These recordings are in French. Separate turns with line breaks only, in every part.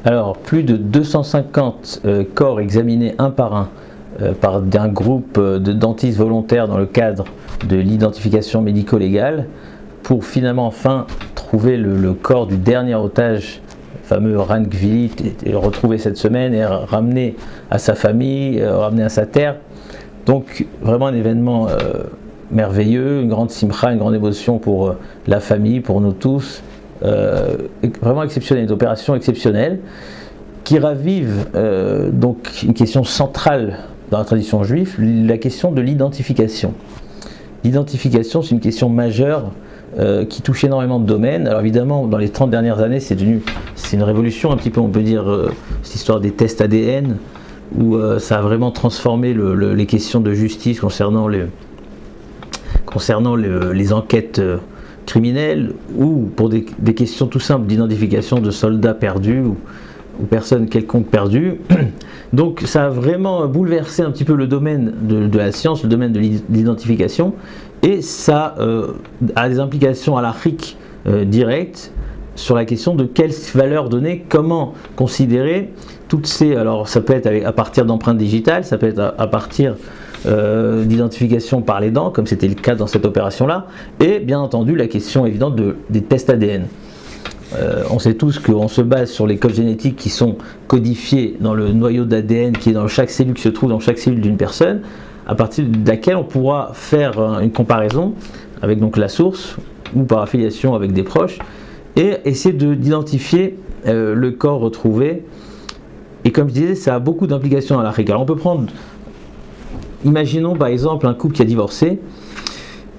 Alors, plus de 250 corps examinés un par un par un groupe de dentistes volontaires dans le cadre de l'identification médico-légale pour finalement enfin trouver le corps du dernier otage, le fameux Ran Gvili, retrouvé cette semaine et ramené à sa famille, ramené à sa terre. Donc vraiment un événement merveilleux, une grande simcha, une grande émotion pour la famille, pour nous tous. Vraiment exceptionnelle, une opération exceptionnelle qui ravive donc une question centrale dans la tradition juive, la question de l'identification. L'identification, c'est une question majeure qui touche énormément de domaines. Alors évidemment, dans les 30 dernières années, c'est une révolution un petit peu, on peut dire, cette histoire des tests ADN, où ça a vraiment transformé les questions de justice concernant les enquêtes criminelles, ou pour des questions tout simples d'identification de soldats perdus ou personnes quelconques perdues. Donc ça a vraiment bouleversé un petit peu le domaine de la science, le domaine de l'identification, et ça a des implications halachiques directes sur la question de quelles valeurs donner, comment considérer toutes ces... Alors ça peut être à partir d'empreintes digitales, ça peut être à partir d'identification par les dents, comme c'était le cas dans cette opération-là, et bien entendu la question évidente des tests ADN. On sait tous qu'on se base sur les codes génétiques qui sont codifiés dans le noyau d'ADN qui est dans chaque cellule, qui se trouve dans chaque cellule d'une personne, à partir de laquelle on pourra faire une comparaison avec donc la source ou par affiliation avec des proches et essayer d'identifier le corps retrouvé. Et comme je disais, ça a beaucoup d'implications à la rigueur. On peut prendre, imaginons par exemple un couple qui a divorcé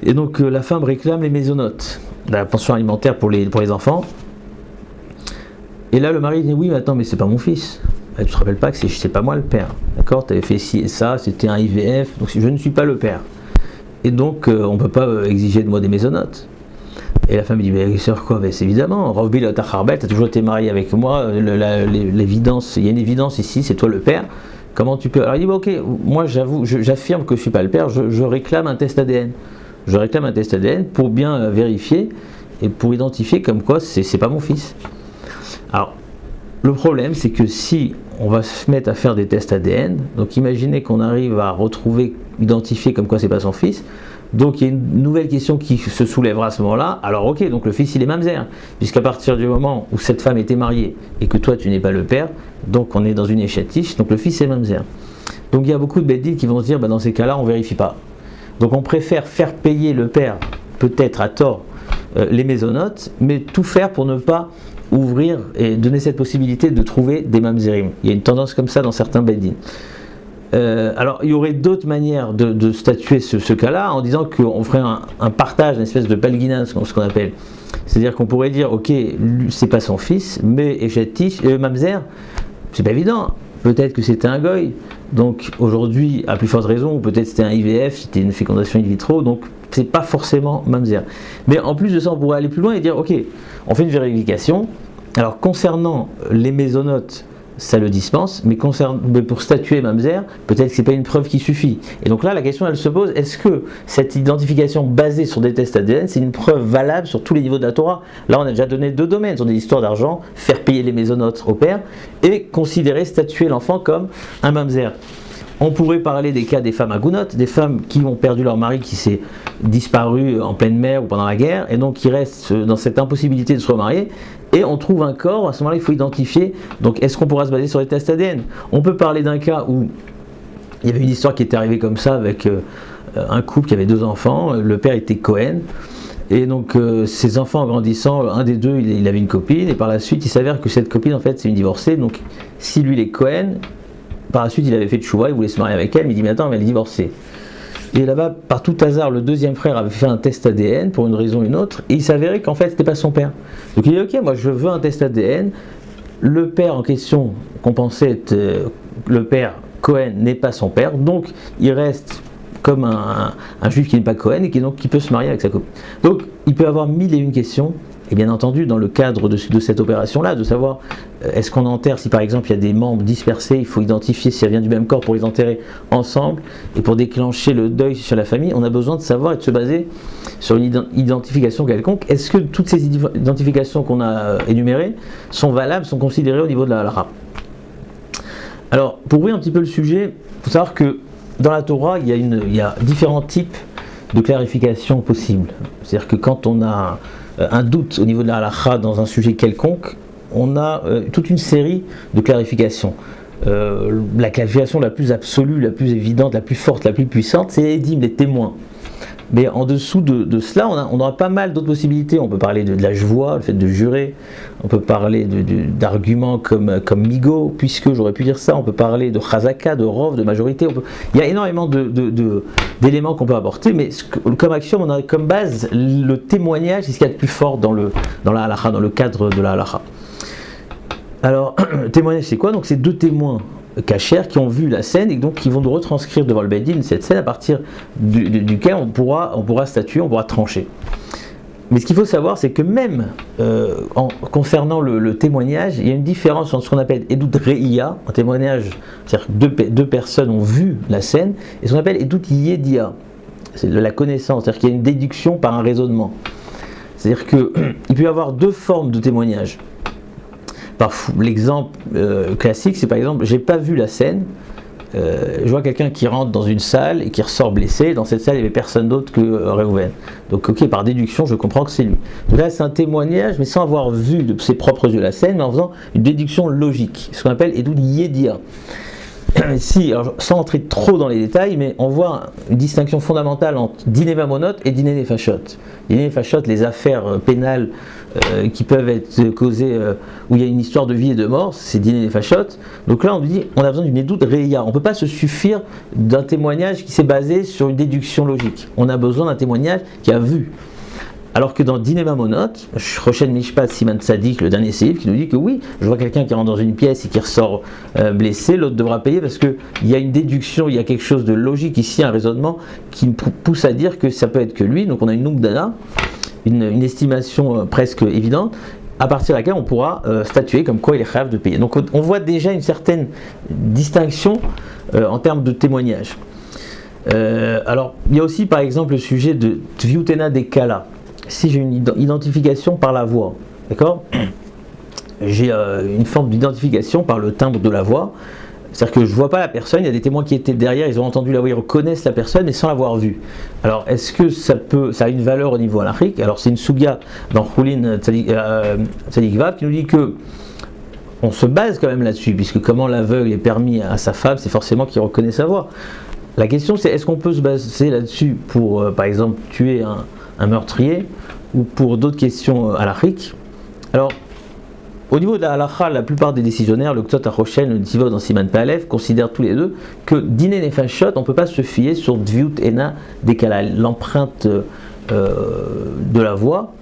et donc la femme réclame les mésonotes, la pension alimentaire pour les enfants. Et là, le mari dit oui, mais attends, mais c'est pas mon fils. Tu te rappelles pas que c'est pas moi le père, d'accord? Tu avais fait ci et ça, c'était un IVF, donc je ne suis pas le père. Et donc, on peut pas exiger de moi des mésonotes. Et la femme dit mais sur quoi? C'est évidemment, Rovbil Tacharbel, tu as toujours été marié avec moi, l'évidence, il y a une évidence ici, c'est toi le père. Comment tu peux? Alors il dit ok, moi j'affirme que je suis pas le père, je réclame un test ADN. Je réclame un test ADN pour bien vérifier et pour identifier comme quoi c'est pas mon fils. Alors, le problème, c'est que si on va se mettre à faire des tests ADN, donc imaginez qu'on arrive à retrouver, identifier comme quoi c'est pas son fils, donc il y a une nouvelle question qui se soulèvera à ce moment-là. Alors ok, donc le fils il est mamzer, puisqu'à partir du moment où cette femme était mariée et que toi tu n'es pas le père, donc on est dans une échatiche, donc le fils est mamzer. Donc il y a beaucoup de bêtises qui vont se dire, dans ces cas-là on ne vérifie pas. Donc on préfère faire payer le père, peut-être à tort, les mésonotes, mais tout faire pour ne pas ouvrir et donner cette possibilité de trouver des mamzerim. Il y a une tendance comme ça dans certains beddin. Alors il y aurait d'autres manières de statuer ce cas-là en disant qu'on ferait un partage, une espèce de palguinage, ce qu'on appelle. C'est-à-dire qu'on pourrait dire ok, c'est pas son fils, mais Echetish, mamzer, c'est pas évident. Peut-être que c'était un goy, donc aujourd'hui, à plus forte raison, ou peut-être c'était un IVF, c'était une fécondation in vitro, donc c'est pas forcément mamzer. Mais en plus de ça, on pourrait aller plus loin et dire ok, on fait une vérification. Alors concernant les mésonotes, ça le dispense, mais pour statuer mamzer, peut-être que c'est pas une preuve qui suffit. Et donc là, la question elle se pose, est-ce que cette identification basée sur des tests ADN, c'est une preuve valable sur tous les niveaux de la Torah? Là, on a déjà donné deux domaines, sur des histoires d'argent, faire payer les mésonotes au père, et considérer, statuer l'enfant comme un mamzer. On pourrait parler des cas des femmes agounotes, des femmes qui ont perdu leur mari, qui s'est disparu en pleine mer ou pendant la guerre, et donc qui restent dans cette impossibilité de se remarier, et on trouve un corps, à ce moment-là il faut identifier, donc est-ce qu'on pourra se baser sur les tests ADN? On peut parler d'un cas où il y avait une histoire qui était arrivée comme ça, avec un couple qui avait deux enfants, le père était Cohen, et donc ses enfants en grandissant, un des deux il avait une copine, et par la suite il s'avère que cette copine en fait c'est une divorcée, donc si lui il est Cohen, par la suite il avait fait tchouva, il voulait se marier avec elle, mais il dit mais attends, mais elle est divorcée. Et là-bas, par tout hasard, le deuxième frère avait fait un test ADN pour une raison ou une autre, et il s'avérait qu'en fait, c'était pas son père. Donc il dit ok, moi je veux un test ADN. Le père en question, qu'on pensait être le père Cohen, n'est pas son père, donc il reste comme un juif qui n'est pas Cohen et qui peut se marier avec sa copine. Donc il peut avoir mille et une questions Et bien entendu, dans le cadre de cette opération-là, de savoir est-ce qu'on enterre, si par exemple il y a des membres dispersés, il faut identifier si ça vient du même corps pour les enterrer ensemble, et pour déclencher le deuil sur la famille, on a besoin de savoir et de se baser sur une identification quelconque. Est-ce que toutes ces identifications qu'on a énumérées sont valables, sont considérées au niveau de la halakha? Alors, pour ouvrir un petit peu le sujet, il faut savoir que dans la Torah, il y a différents types de clarifications possibles. C'est-à-dire que quand on a un doute au niveau de la halakha dans un sujet quelconque, on a toute une série de clarifications. La clarification la plus absolue, la plus évidente, la plus forte, la plus puissante, c'est les édim, les témoins. Mais en dessous de cela, on aura pas mal d'autres possibilités. On peut parler de la joie, le fait de jurer. On peut parler d'arguments comme migo, puisque j'aurais pu dire ça. On peut parler de chazaka, de rov, de majorité. Il y a énormément d'éléments qu'on peut apporter, mais comme axiome, on a comme base le témoignage, c'est ce qu'il y a de plus fort dans la halakha, dans le cadre de la halakha. Alors, témoignage, c'est quoi? Donc, c'est deux témoins cachers qui ont vu la scène et donc qui vont nous retranscrire devant le Beddin cette scène à partir duquel on pourra statuer, on pourra trancher. Mais ce qu'il faut savoir, c'est que même concernant le témoignage, il y a une différence entre ce qu'on appelle Edut Re'ia, un témoignage, c'est-à-dire que deux personnes ont vu la scène, et ce qu'on appelle Edut Yedia, c'est la connaissance, c'est-à-dire qu'il y a une déduction par un raisonnement. C'est-à-dire qu'il peut y avoir deux formes de témoignage. L'exemple classique, c'est par exemple, j'ai pas vu la scène, je vois quelqu'un qui rentre dans une salle et qui ressort blessé. Dans cette salle, il n'y avait personne d'autre que Reuven. Donc, ok, par déduction, je comprends que c'est lui. Donc là, c'est un témoignage, mais sans avoir vu de ses propres yeux la scène, mais en faisant une déduction logique, ce qu'on appelle Edut Yedia. Si, alors, sans entrer trop dans les détails, mais on voit une distinction fondamentale entre Diné Mamonot et Diné Nefashot. Diné Nefashot, les affaires pénales qui peuvent être causées où il y a une histoire de vie et de mort, c'est Diné Nefashot. Donc là, on dit on a besoin d'une Edut Re'ia. On ne peut pas se suffire d'un témoignage qui s'est basé sur une déduction logique. On a besoin d'un témoignage qui a vu. Alors que dans Diné Mamonot, Rochen Mishpat Siman Tzadik, le dernier séif, qui nous dit que oui, je vois quelqu'un qui rentre dans une pièce et qui ressort blessé, l'autre devra payer parce qu'il y a une déduction, il y a quelque chose de logique ici, un raisonnement qui me pousse à dire que ça peut être que lui. Donc on a une Nukdana, une estimation presque évidente, à partir de laquelle on pourra statuer comme quoi il est capable de payer. Donc on voit déjà une certaine distinction en termes de témoignage. Alors il y a aussi par exemple le sujet de Tviutena Dekala. Si j'ai une identification par la voix, d'accord, j'ai une forme d'identification par le timbre de la voix, c'est-à-dire que je ne vois pas la personne, il y a des témoins qui étaient derrière, ils ont entendu la voix, ils reconnaissent la personne, mais sans l'avoir vue. Alors, est-ce que ça a une valeur au niveau halakhique? Alors, c'est une souga dans Choulin Tzadik Vav qui nous dit que on se base quand même là-dessus, puisque comment l'aveugle est permis à sa femme, c'est forcément qu'il reconnaît sa voix. La question, c'est est-ce qu'on peut se baser là-dessus pour, par exemple, tuer un meurtrier, ou pour d'autres questions halakhiques? Alors, au niveau de la halakha, la plupart des décisionnaires, le Ktot HaRoshen, le Tivot dans Siman Palev, considèrent tous les deux que Diné Nefashot, on ne peut pas se fier sur Dviut Ena Dekala, l'empreinte de la voix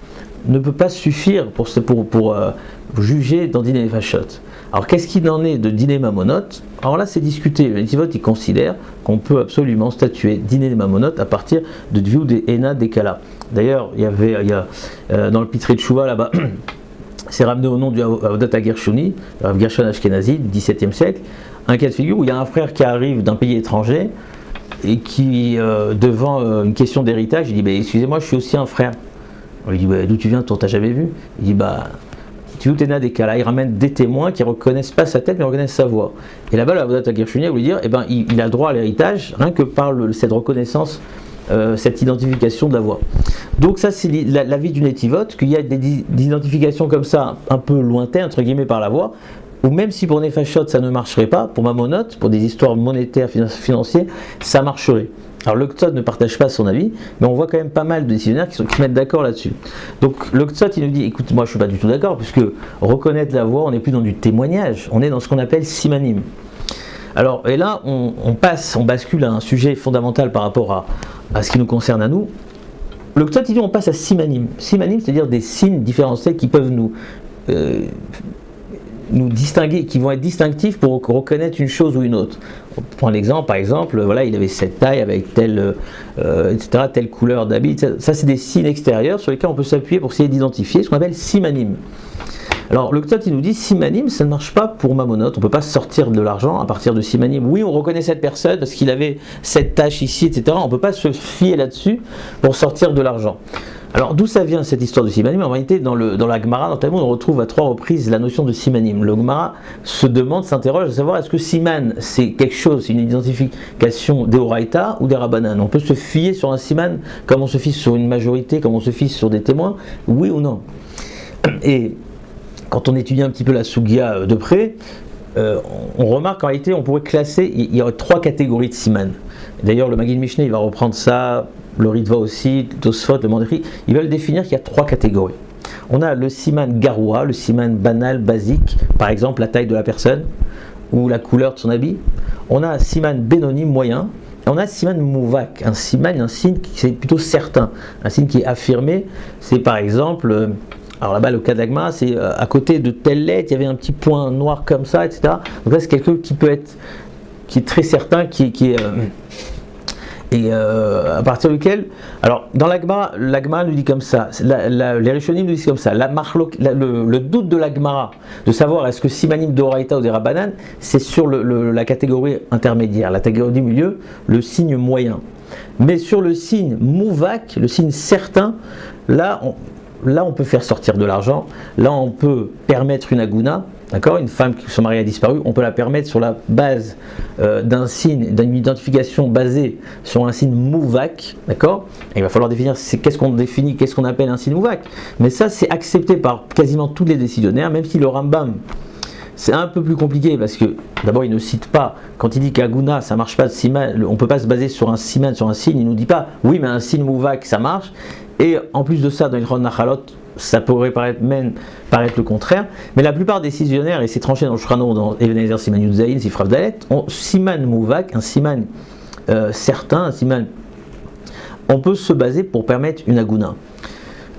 ne peut pas suffire pour juger dans Diné Nefashot. Alors qu'est-ce qu'il en est de Diné Mamonot? Alors là c'est discuté, le Tivot il considère qu'on peut absolument statuer Diné Mamonot à partir de Dviut Ena Dekala. D'ailleurs il y a dans le Pitré de Chouva là-bas, c'est ramené au nom du Avodat HaGershoni, Rav Gershon Ashkenazi du XVIIe siècle, un cas de figure où il y a un frère qui arrive d'un pays étranger et qui, devant une question d'héritage, il dit excusez-moi, je suis aussi un frère. On lui dit d'où tu viens, on t'a jamais vu? Il dit tu t'es des cas là, il ramène des témoins qui ne reconnaissent pas sa tête mais reconnaissent sa voix. Et là-bas, l'Avodat HaGershoni voulait dire il a droit à l'héritage rien que par cette reconnaissance, cette identification de la voix. Donc ça c'est l'avis du Netivot, qu'il y a des identifications comme ça un peu lointaines entre guillemets par la voix, ou même si pour Nefashot ça ne marcherait pas, pour Mamonot, pour des histoires monétaires, financières, ça marcherait. Alors le Ktot ne partage pas son avis, mais on voit quand même pas mal de décisionnaires qui se mettent d'accord là-dessus. Donc le Ktot il nous dit écoute, moi je suis pas du tout d'accord, puisque reconnaître la voix, on n'est plus dans du témoignage, on est dans ce qu'on appelle simanim. Alors et là on bascule à un sujet fondamental par rapport à ce qui nous concerne à nous. Le Ktot il dit on passe à simanim. Simanim, c'est-à-dire des signes différenciés qui peuvent nous distinguer, qui vont être distinctifs pour reconnaître une chose ou une autre. On prend l'exemple, par exemple, voilà, il avait cette taille avec telle, etc., telle couleur d'habit. Ça, c'est des signes extérieurs sur lesquels on peut s'appuyer pour essayer d'identifier ce qu'on appelle simanim. Alors, le Ktot, il nous dit simanim, ça ne marche pas pour Mamonot. On ne peut pas sortir de l'argent à partir de simanim. Oui, on reconnaît cette personne parce qu'il avait cette tache ici, etc. On ne peut pas se fier là-dessus pour sortir de l'argent. Alors, d'où ça vient cette histoire de simanim? En réalité, dans la Gemara, dans Talmud, on retrouve à 3 reprises la notion de simanim. Le Gemara se demande, s'interroge à savoir est-ce que siman, c'est quelque chose, une identification des Oraïta ou des Rabbanan? On peut se fier sur un siman comme on se fie sur une majorité, comme on se fie sur des témoins, oui ou non? Et quand on étudie un petit peu la Sugia de près, on remarque qu'en réalité, on pourrait classer, il y aurait 3 catégories de siman. D'ailleurs, le Maggid Mishneh, il va reprendre ça. Le Ritva aussi, Tosfot, le Mandri, ils veulent définir qu'il y a 3 catégories. On a le siman garoua, le siman banal, basique, par exemple la taille de la personne ou la couleur de son habit. On a un siman benoni, moyen. Et on a un siman mouvak, un siman, un signe qui est plutôt certain, un signe qui est affirmé. C'est par exemple, alors là-bas le cas d'Agma, c'est à côté de telle lettre, il y avait un petit point noir comme ça, etc. Donc là c'est quelqu'un qui peut être, qui est très certain, qui est et à partir duquel, alors dans l'Agmara nous dit comme ça, les Rishonim nous disent comme ça, le doute de l'Agmara, de savoir est-ce que simanim d'Oraïta ou des Rabbanan, c'est sur la catégorie intermédiaire, la catégorie du milieu, le signe moyen. Mais sur le signe mouvak, le signe certain, là on peut faire sortir de l'argent, là on peut permettre une aguna. D'accord, une femme qui son mari a disparu, on peut la permettre sur la base d'un signe, d'une identification basée sur un signe mouvak, d'accord. Et il va falloir définir qu'est-ce qu'on définit, qu'est-ce qu'on appelle un signe mouvak. Mais ça, c'est accepté par quasiment tous les décisionnaires, même si le Rambam, c'est un peu plus compliqué parce que d'abord il ne cite pas, quand il dit qu'Aguna ça marche pas de siman, on ne peut pas se baser sur un siman, sur un signe, il ne nous dit pas oui mais un signe mouvak ça marche. Et en plus de ça, dans Ilchon Nachalot, ça pourrait paraître le contraire, mais la plupart des décisionnaires, et c'est tranché dans le Shulchan Aruch, dans Even Ezer Siman Yudzaïn, Sifra Dalet, ont siman mouvak, un siman certain, un siman. On peut se baser pour permettre une aguna.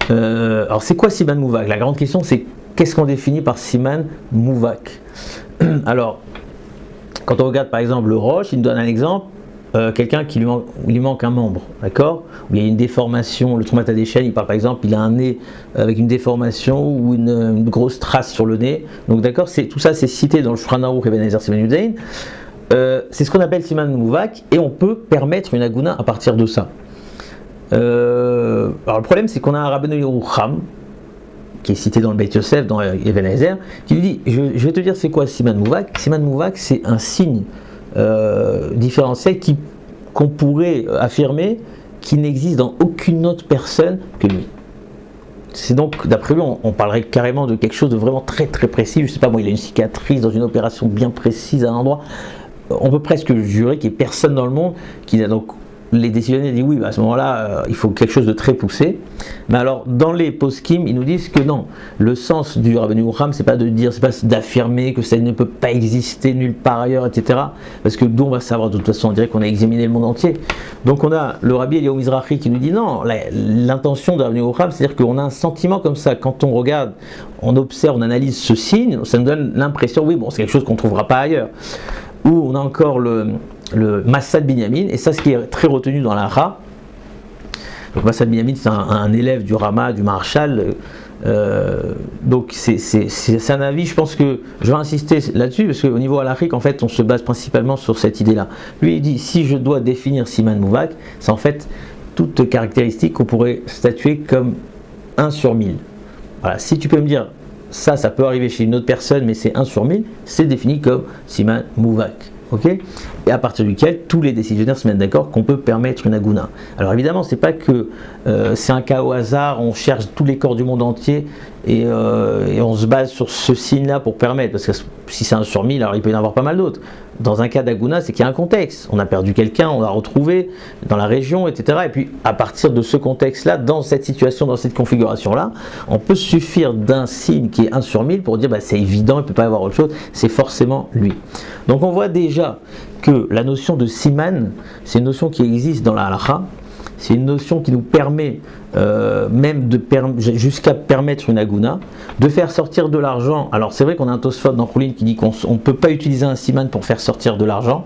Alors c'est quoi siman mouvak? La grande question c'est qu'est-ce qu'on définit par siman mouvak? Alors, quand on regarde par exemple le Roche, il nous donne un exemple. Quelqu'un qui lui manque un membre, d'accord? Où il y a une déformation, le Troumat Hadeshen, il parle par exemple, il a un nez avec une déformation ou une grosse trace sur le nez. Donc d'accord, tout ça c'est cité dans le Shulchan Aruch et Ben Ezer Siman Yudzaïn. C'est ce qu'on appelle Siman Mouvak et on peut permettre une aguna à partir de ça. Alors le problème c'est qu'on a un Rabbeinu Yerucham qui est cité dans le Beit Yosef, dans Even Ezer, qui lui dit, je vais te dire c'est quoi Siman Mouvak. Siman Mouvak c'est un signe différentiel qu'on pourrait affirmer qui n'existe dans aucune autre personne que lui. C'est donc, d'après lui, on parlerait carrément de quelque chose de vraiment très très précis. Je sais pas, moi, il a une cicatrice dans une opération bien précise à un endroit. On peut presque jurer qu'il n'y a personne dans le monde qui n'a donc. Les décisionnaires disent oui, à ce moment-là, il faut quelque chose de très poussé. Mais alors, dans les poskim, ils nous disent que non. Le sens du Rabbeinu Yerucham, c'est pas de dire, c'est pas d'affirmer que ça ne peut pas exister nulle part ailleurs, etc. Parce que d'où on va savoir, de toute façon, on dirait qu'on a examiné le monde entier. Donc on a le Rabbi Eliyahu Mizrahi qui nous dit non, l'intention du Rabbeinu Yerucham, c'est-à-dire qu'on a un sentiment comme ça. Quand on regarde, on observe, on analyse ce signe, ça nous donne l'impression, oui, bon, c'est quelque chose qu'on ne trouvera pas ailleurs. Ou on a encore le Massad Binyamin, et ça ce qui est très retenu dans la Ra. Donc Massad Binyamin c'est un élève du Rama, du Maharshal, donc c'est un avis, je pense que je vais insister là-dessus, parce qu'au niveau halachique en fait on se base principalement sur cette idée-là. Lui il dit, si je dois définir Siman Mouvak, c'est en fait toute caractéristique qu'on pourrait statuer comme 1 sur 1000. Voilà, si tu peux me dire, ça peut arriver chez une autre personne, mais c'est 1 sur 1000, c'est défini comme Siman Mouvak. Okay, et à partir duquel tous les décisionnaires se mettent d'accord qu'on peut permettre une aguna. Alors évidemment, c'est pas que c'est un cas au hasard, on cherche tous les corps du monde entier et on se base sur ce signe-là pour permettre, parce que si c'est 1 sur 1000, alors il peut y en avoir pas mal d'autres. Dans un cas d'aguna, c'est qu'il y a un contexte. On a perdu quelqu'un, on l'a retrouvé dans la région, etc. Et puis à partir de ce contexte-là, dans cette situation, dans cette configuration-là, on peut se suffire d'un signe qui est 1 sur 1000 pour dire c'est évident, il ne peut pas y avoir autre chose, c'est forcément lui. Donc on voit déjà que la notion de siman, c'est une notion qui existe dans la halakha, c'est une notion qui nous permet jusqu'à permettre une aguna, de faire sortir de l'argent. Alors c'est vrai qu'on a un Tosfot dans Choulin qui dit qu'on ne peut pas utiliser un siman pour faire sortir de l'argent,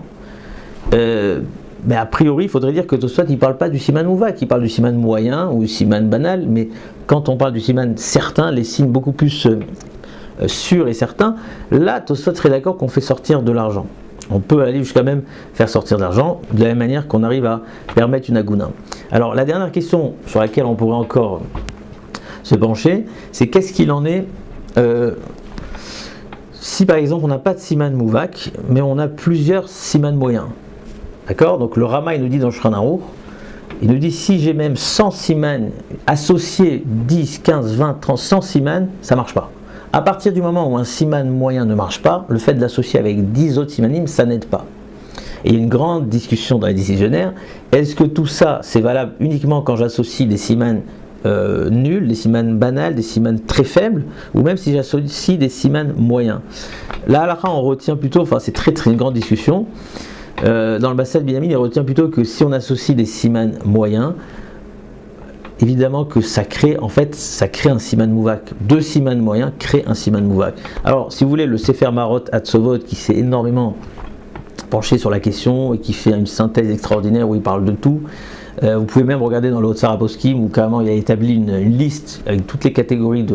Mais a priori, il faudrait dire que Tosfot il ne parle pas du siman mouvak, il parle du siman moyen ou du siman banal, mais quand on parle du siman certain, les signes beaucoup plus sûrs et certains, là Tosfot serait d'accord qu'on fait sortir de l'argent. On peut aller jusqu'à même faire sortir de l'argent, de la même manière qu'on arrive à permettre une agouna. Alors la dernière question sur laquelle on pourrait encore se pencher, c'est qu'est-ce qu'il en est si par exemple on n'a pas de siman mouvak, mais on a plusieurs siman moyens. D'accord? Donc le Rama il nous dit dans le Shulchan Aruch, il nous dit si j'ai même 100 siman associés, 10, 15, 20, 30, 100 siman, ça ne marche pas. À partir du moment où un siman moyen ne marche pas, le fait de l'associer avec 10 autres simanim, ça n'aide pas. Et il y a une grande discussion dans les décisionnaires. Est-ce que tout ça, c'est valable uniquement quand j'associe des siman nuls, des siman banals, des siman très faibles, ou même si j'associe des siman moyens? Là, à la fin, on retient plutôt, enfin c'est très une grande discussion. Dans le Bassal Binyamin, il retient plutôt que si on associe des siman moyens, évidemment que ça crée un siman mouvak. 2 siman moyens créent un siman mouvak. Alors, si vous voulez, le Sefer Marot Hatzovot, qui s'est énormément penché sur la question et qui fait une synthèse extraordinaire où il parle de tout, vous pouvez même regarder dans le Hotzar Poskim où carrément il a établi une liste avec toutes les catégories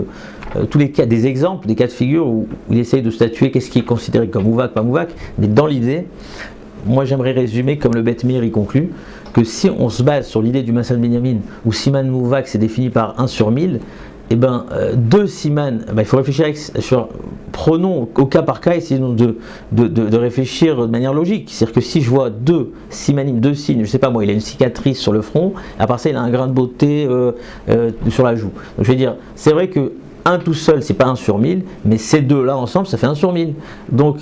tous les cas, des exemples, des cas de figure où il essaye de statuer qu'est-ce qui est considéré comme mouvak, pas mouvak, mais dans l'idée, moi j'aimerais résumer comme le Bet Meir y conclut, que si on se base sur l'idée du Masal Binyamin où siman mouvak c'est défini par 1 sur 1000, et ben 2 siman, il faut réfléchir prenons au cas par cas, essayons de réfléchir de manière logique. C'est-à-dire que si je vois 2 simanim, 2 signes, je sais pas moi, il a une cicatrice sur le front, à part ça il a un grain de beauté sur la joue. Donc je vais dire, c'est vrai que 1 tout seul c'est pas 1 sur 1000, mais ces deux là ensemble ça fait 1 sur 1000. Donc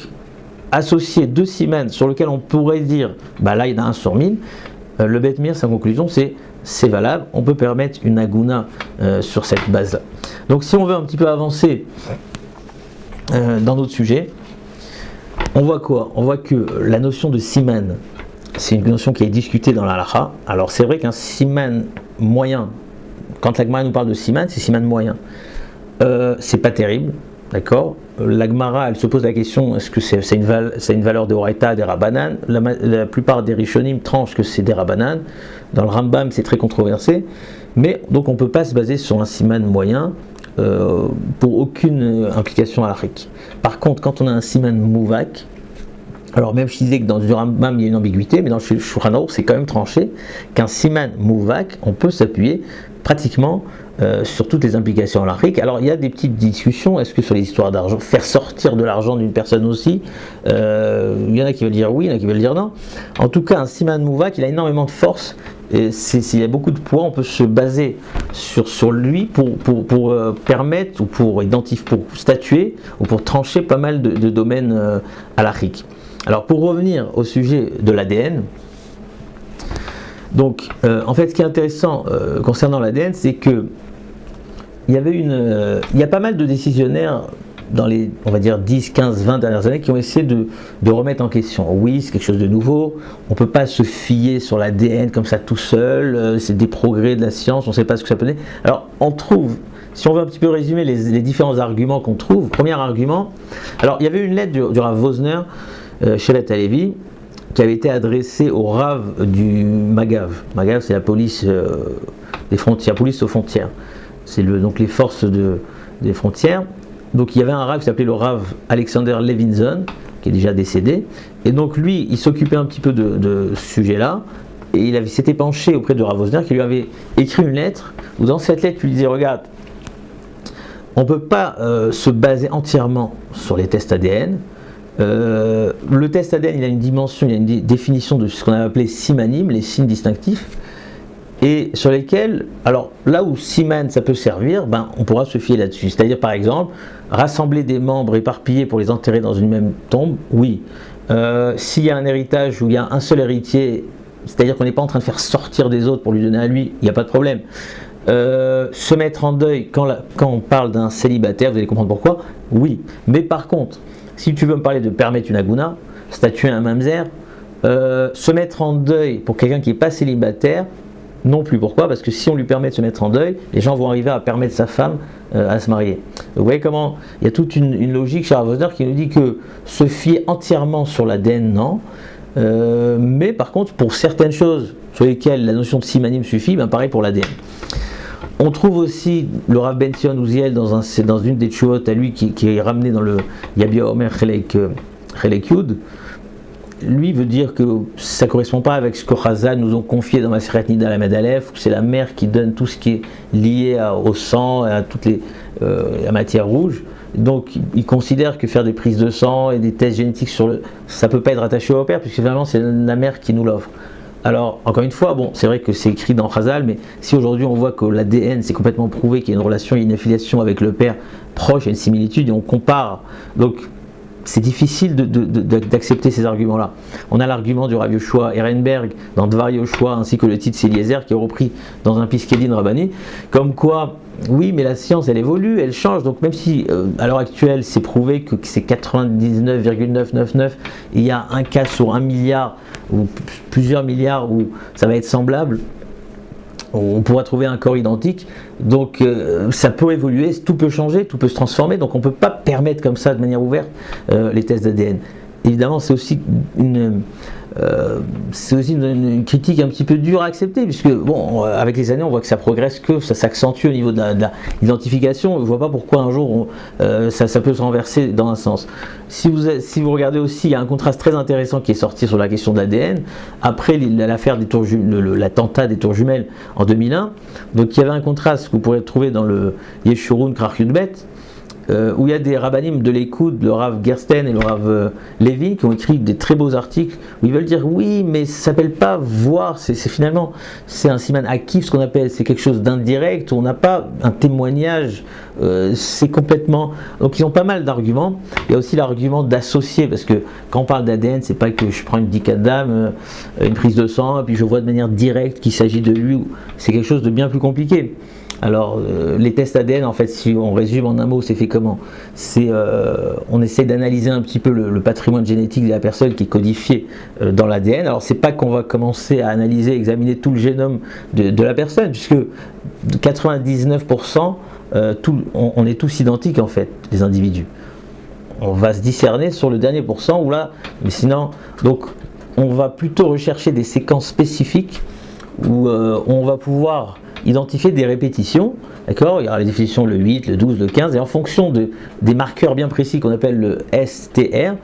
associer 2 siman sur lesquels on pourrait dire, là il y en a 1 sur 1000, le Bet Meir, sa conclusion, c'est valable, on peut permettre une agouna sur cette base-là. Donc si on veut un petit peu avancer dans notre sujet, on voit quoi? On voit que la notion de siman, c'est une notion qui est discutée dans la halakha. Alors c'est vrai qu'un siman moyen, quand la Gemara nous parle de siman, c'est siman moyen. C'est pas terrible, d'accord? La Gemara, elle se pose la question, est-ce que c'est une valeur de Horaïta, des Rabbanan? La plupart des Rishonim tranchent que c'est des Rabbanan. Dans le Rambam, c'est très controversé. Mais donc on ne peut pas se baser sur un siman moyen pour aucune implication halachique. Par contre, quand on a un siman mouvak, alors même je disais que dans le Rambam il y a une ambiguïté, mais dans le Shulchan Aruch c'est quand même tranché qu'un siman mouvak, on peut s'appuyer pratiquement sur toutes les implications halachiques. Alors il y a des petites discussions, est-ce que sur les histoires d'argent, faire sortir de l'argent d'une personne aussi, il y en a qui veulent dire oui, il y en a qui veulent dire non. En tout cas, un siman mouvak, il a énormément de force, et s'il y a beaucoup de poids, on peut se baser sur lui pour permettre, ou pour identifier, pour statuer, ou pour trancher pas mal de domaines halachiques. Alors pour revenir au sujet de l'ADN, donc en fait ce qui est intéressant concernant l'ADN, c'est que il y a pas mal de décisionnaires dans les, on va dire 10, 15, 20 dernières années qui ont essayé de remettre en question. Oui, c'est quelque chose de nouveau, on ne peut pas se fier sur l'ADN comme ça tout seul, c'est des progrès de la science, on ne sait pas ce que ça peut donner. Alors on trouve, si on veut un petit peu résumer les différents arguments qu'on trouve, premier argument, alors il y avait une lettre du Rav Wosner, Shevet Halevi, qui avait été adressée au Rav du Magav. Magav, c'est la police des frontières, police aux frontières. C'est donc les forces des frontières. Donc il y avait un Rav qui s'appelait le Rav Alexander Levinson, qui est déjà décédé. Et donc lui, il s'occupait un petit peu de ce sujet-là. Et il s'était penché auprès de Rav Wosner, qui lui avait écrit une lettre, où dans cette lettre, il lui disait, regarde, on ne peut pas se baser entièrement sur les tests ADN. Le test ADN, il a une dimension, il a une définition de ce qu'on a appelé simanim, les signes distinctifs, et sur lesquels, alors là où siman ça peut servir, on pourra se fier là-dessus. C'est-à-dire par exemple, rassembler des membres éparpillés pour les enterrer dans une même tombe, oui. S'il y a un héritage où il y a un seul héritier, c'est-à-dire qu'on n'est pas en train de faire sortir des autres pour lui donner à lui, il n'y a pas de problème. Se mettre en deuil quand on parle d'un célibataire, vous allez comprendre pourquoi, oui. Mais par contre, si tu veux me parler de permettre une agouna, statuer un mamzer, se mettre en deuil pour quelqu'un qui n'est pas célibataire, non plus. Pourquoi? Parce que si on lui permet de se mettre en deuil, les gens vont arriver à permettre sa femme à se marier. Donc vous voyez comment il y a toute une logique chez Rav Wosner qui nous dit que se fier entièrement sur l'ADN, non. Mais par contre, pour certaines choses sur lesquelles la notion de simanim suffit, pareil pour l'ADN. On trouve aussi le Rav Ben Zion Uziel dans une des tchuvot à lui qui est ramené dans le Yabia Omer Chelek Yud. Lui veut dire que ça ne correspond pas avec ce que Chazal nous ont confié dans Maseret Nida Lamed Aleph, que c'est la mère qui donne tout ce qui est lié au sang, à toute la matière rouge. Donc il considère que faire des prises de sang et des tests génétiques ça ne peut pas être attaché au père, puisque finalement c'est la mère qui nous l'offre. Alors, encore une fois, c'est vrai que c'est écrit dans Chazal, mais si aujourd'hui on voit que l'ADN c'est complètement prouvé qu'il y a une relation, une affiliation avec le père proche, il y a une similitude, et on compare, donc c'est difficile d'accepter ces arguments-là. On a l'argument du Rav Yoshua Ehrenberg dans Dvar Yoshua, ainsi que le titre Eliezer qui est repris dans un Piskedin Rabbani, comme quoi, oui, mais la science elle évolue, elle change, donc même si à l'heure actuelle c'est prouvé que c'est 99,999, il y a un cas sur 1 milliard ou plusieurs milliards où ça va être semblable, on pourra trouver un corps identique, donc ça peut évoluer, tout peut changer, tout peut se transformer, donc on ne peut pas permettre comme ça de manière ouverte les tests d'ADN. Évidemment, c'est aussi une critique un petit peu dure à accepter, puisque avec les années on voit que ça progresse, que ça s'accentue au niveau de l'identification. On ne voit pas pourquoi un jour ça peut se renverser dans un sens. Si vous regardez aussi, il y a un contraste très intéressant qui est sorti sur la question de l'ADN après l'affaire l'attentat des tours jumelles en 2001. Donc il y avait un contraste que vous pourrez trouver dans le Yeshurun Krach Yudbet, où il y a des rabbinim de l'écoute, le Rav Gersten et le Rav Levin, qui ont écrit des très beaux articles où ils veulent dire oui, mais ça s'appelle pas voir, finalement c'est un siman akif, ce qu'on appelle, c'est quelque chose d'indirect, où on n'a pas un témoignage, c'est complètement. Donc ils ont pas mal d'arguments. Il y a aussi l'argument d'associer, parce que quand on parle d'ADN, c'est pas que je prends une dikhat d'âme, une prise de sang, et puis je vois de manière directe qu'il s'agit de lui, c'est quelque chose de bien plus compliqué. Alors, les tests ADN, en fait, si on résume en un mot, c'est fait comment ? On essaie d'analyser un petit peu le patrimoine génétique de la personne qui est codifié dans l'ADN. Alors, c'est pas qu'on va commencer à analyser, examiner tout le génome de la personne, puisque 99%, on est tous identiques, en fait, les individus. On va se discerner sur le dernier pourcent, ou là, mais sinon, donc, on va plutôt rechercher des séquences spécifiques où on va pouvoir identifier des répétitions, d'accord ? Il y aura les définitions le 8, le 12, le 15, et en fonction des marqueurs bien précis qu'on appelle le STR,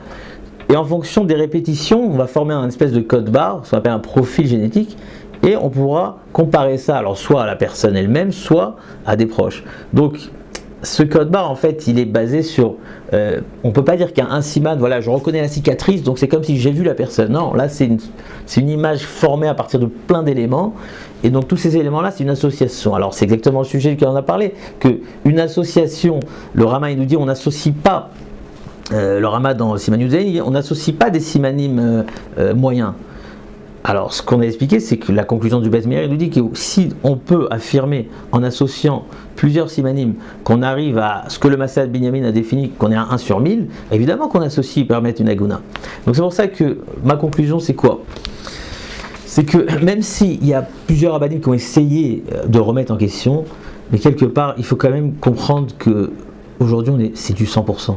et en fonction des répétitions, on va former un espèce de code barre, ce qu'on appelle un profil génétique, et on pourra comparer ça, alors soit à la personne elle-même, soit à des proches. Donc, ce code barre, en fait, il est basé sur. On ne peut pas dire qu'il y a un siman, voilà, je reconnais la cicatrice, donc c'est comme si j'ai vu la personne. Non, là, c'est une image formée à partir de plein d'éléments. Et donc, tous ces éléments-là, c'est une association. Alors, c'est exactement le sujet qu'on a parlé. Qu'une association, le Rama, il nous dit, on n'associe pas. Le Rama dans Siman Yudzaïn, on n'associe pas des simanim moyens. Alors, ce qu'on a expliqué, c'est que la conclusion du Beth Meir, il nous dit que si on peut affirmer en associant plusieurs simanim qu'on arrive à ce que le Massad Binyamin a défini, qu'on est à 1 sur 1000, évidemment qu'on associe et permettre une aguna. Donc c'est pour ça que ma conclusion, c'est quoi ? C'est que même s'il y a plusieurs rabbinim qui ont essayé de remettre en question, mais quelque part, il faut quand même comprendre que aujourd'hui, c'est du 100%.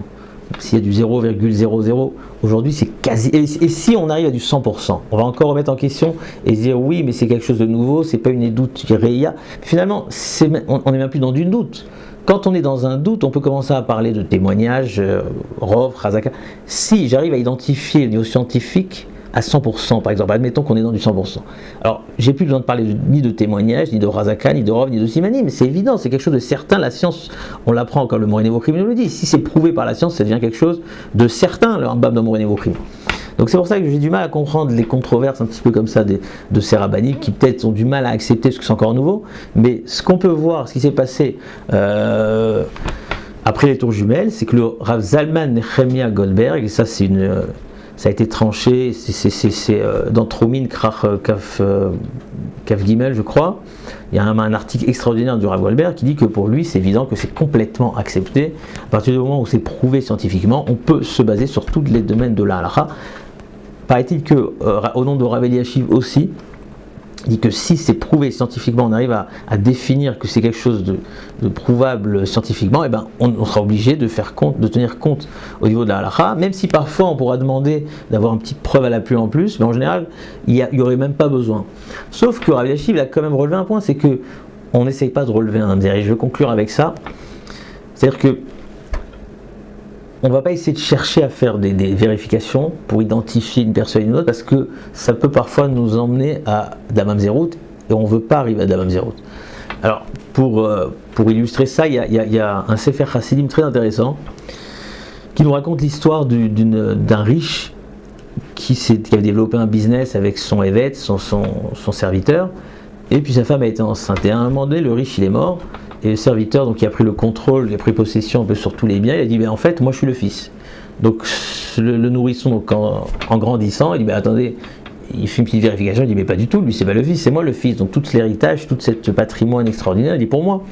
S'il y a du 0,00, aujourd'hui c'est quasi. Et si on arrive à du 100%, on va encore remettre en question et dire oui, mais c'est quelque chose de nouveau, c'est pas une doute réa. Finalement, on n'est même plus dans du doute. Quand on est dans un doute, on peut commencer à parler de témoignages, Rov, Chazaka. Si j'arrive à identifier au niveau scientifique à 100%, par exemple, admettons qu'on est dans du 100%. Alors, j'ai plus besoin de parler ni de témoignages, ni de Razaka, ni de Rov, ni de Simani, mais c'est évident, c'est quelque chose de certain. La science, on l'apprend encore, le Moré Nevochim nous le dit. Si c'est prouvé par la science, ça devient quelque chose de certain, le Rambam de Moré Nevochim. Donc c'est pour ça que j'ai du mal à comprendre les controverses un petit peu comme ça de ces rabbiniques qui peut-être ont du mal à accepter parce que c'est encore nouveau. Mais ce qu'on peut voir, ce qui s'est passé après les tours jumelles, c'est que le Rav Zalman Nechemia Goldberg, et ça c'est ça a été tranché, c'est dans Tromin Krach Kaf Gimel, je crois. Il y a un article extraordinaire du Rav Goldberg qui dit que pour lui, c'est évident que c'est complètement accepté. À partir du moment où c'est prouvé scientifiquement, on peut se baser sur tous les domaines de la halakha. Paraît-il que, au nom de Rav Eliashiv aussi, Il dit que si c'est prouvé scientifiquement, on arrive à définir que c'est quelque chose de prouvable scientifiquement, et ben on sera obligé de tenir compte au niveau de la halakha, même si parfois on pourra demander d'avoir une petite preuve à l'appui en plus, mais en général, il n'y aurait même pas besoin. Sauf que Rabbi Eliashib a quand même relevé un point, c'est que on n'essaye pas de relever un mamzer. Et je veux conclure avec ça. C'est-à-dire que on ne va pas essayer de chercher à faire des vérifications pour identifier une personne et une autre, parce que ça peut parfois nous emmener à de la mamzerout, et on ne veut pas arriver à de la mamzerout. Alors, pour illustrer ça, il y a un Sefer Hasidim très intéressant qui nous raconte l'histoire d'un riche qui avait développé un business avec son évêque, son serviteur, et puis sa femme a été enceinte. Et à un moment donné, le riche il est mort, et le serviteur, donc, qui a pris le contrôle, il a pris possession un peu sur tous les biens, il a dit en fait, moi je suis le fils. Donc le nourrisson, donc, en grandissant, il dit attendez, il fait une petite vérification, il dit mais pas du tout, lui c'est pas le fils, c'est moi le fils. Donc tout l'héritage, tout ce patrimoine extraordinaire, il dit pour moi.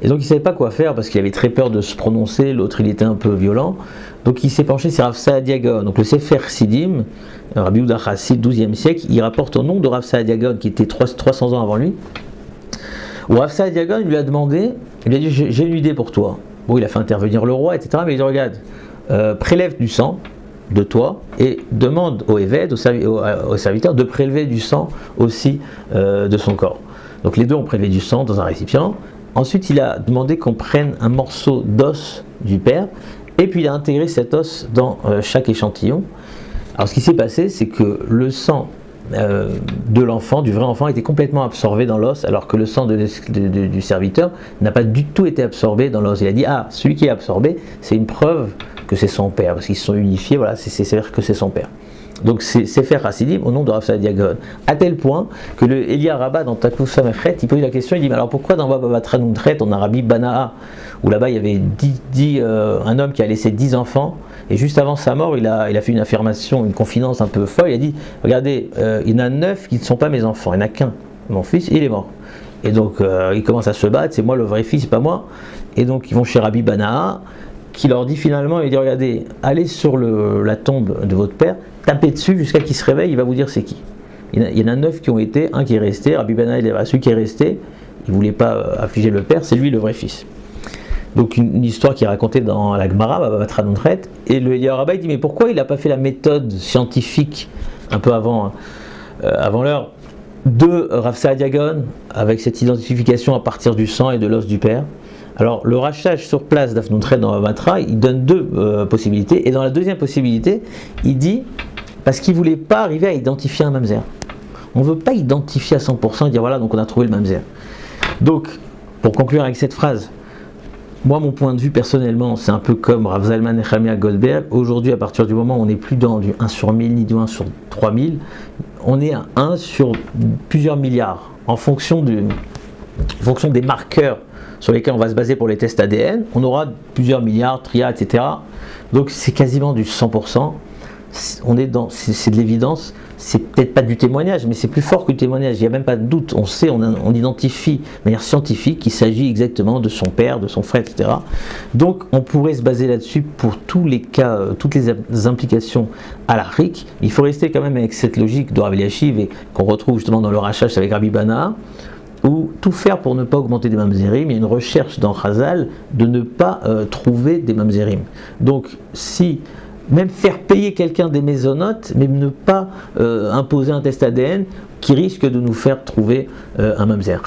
Et donc il ne savait pas quoi faire parce qu'il avait très peur de se prononcer, l'autre il était un peu violent. Donc il s'est penché sur Rav Saadia Gaon. Donc le Sefer Sidim, Rabbi Yehuda Chassid, 12e siècle, il rapporte au nom de Rav Saadia Gaon qui était 300 ans avant lui. Où Rav Saadia Gaon lui a demandé, il lui a dit j'ai une idée pour toi. Bon, il a fait intervenir le roi, etc. Mais il dit regarde, prélève du sang de toi et demande au évêque, au serviteur, de prélever du sang aussi de son corps. Donc les deux ont prélevé du sang dans un récipient. Ensuite, il a demandé qu'on prenne un morceau d'os du père et puis il a intégré cet os dans chaque échantillon. Alors ce qui s'est passé, c'est que le sang de l'enfant, du vrai enfant, était complètement absorbé dans l'os, alors que le sang du serviteur n'a pas du tout été absorbé dans l'os. Il a dit celui qui est absorbé, c'est une preuve que c'est son père, parce qu'ils se sont unifiés, voilà, c'est-à-dire que c'est son père. Donc c'est Sefer Hasidim au nom de Rav Saadia Gaon, à tel point que le Elia Rabbah dans Takuf Samechet, il pose la question, il dit mais alors pourquoi dans Baba Batra Nuntret on a Rabbi Banaa, où là-bas il y avait un homme qui a laissé 10 enfants, et juste avant sa mort il a fait une affirmation, une confidence un peu folle, il a dit regardez, il y en a 9 qui ne sont pas mes enfants, il n'y en a qu'un, mon fils, il est mort. Et donc ils commencent à se battre, c'est moi le vrai fils, c'est pas moi, et donc ils vont chez Rabbi Banaa, qui leur dit finalement, il dit regardez, allez sur la tombe de votre père, tapez dessus jusqu'à qu'il se réveille, il va vous dire c'est qui. Il y en a 9 qui ont été, un qui est resté, Rabbi Banaa, celui qui est resté, il ne voulait pas affliger le père, c'est lui le vrai fils. Donc une histoire qui est racontée dans la Gemara, Baba Batra Nuntret, et le Elia Rabbah dit mais pourquoi il n'a pas fait la méthode scientifique un peu avant l'heure de Rav Saadia Gaon avec cette identification à partir du sang et de l'os du père. Alors le rachage sur place d'Afnuntret dans Baba Batra, il donne deux possibilités, et dans la deuxième possibilité, il dit parce qu'il ne voulait pas arriver à identifier un mamzer. On ne veut pas identifier à 100% et dire voilà, donc on a trouvé le mamzer. Donc, pour conclure avec cette phrase, moi mon point de vue personnellement, c'est un peu comme Rav Zalman Nechemia Goldberg. Aujourd'hui, à partir du moment où on n'est plus dans du 1 sur 1000 ni du 1 sur 3000, on est à 1 sur plusieurs milliards en fonction des marqueurs sur lesquels on va se baser pour les tests ADN. On aura plusieurs milliards, tria, etc. Donc c'est quasiment du 100%. C'est de l'évidence, c'est peut-être pas du témoignage, mais c'est plus fort que le témoignage, il n'y a même pas de doute, on sait, on identifie de manière scientifique qu'il s'agit exactement de son père, de son frère, etc. Donc on pourrait se baser là-dessus pour tous les cas, toutes les implications à l'Afrique. Il faut rester quand même avec cette logique de Rav Eliashiv et qu'on retrouve justement dans le rachage avec Rabbi Banaa, ou tout faire pour ne pas augmenter des mamzerim. Il y a une recherche dans Chazal de ne pas trouver des mamzerim. Donc si même faire payer quelqu'un des mésonotes, mais ne pas imposer un test ADN qui risque de nous faire trouver un mamzer.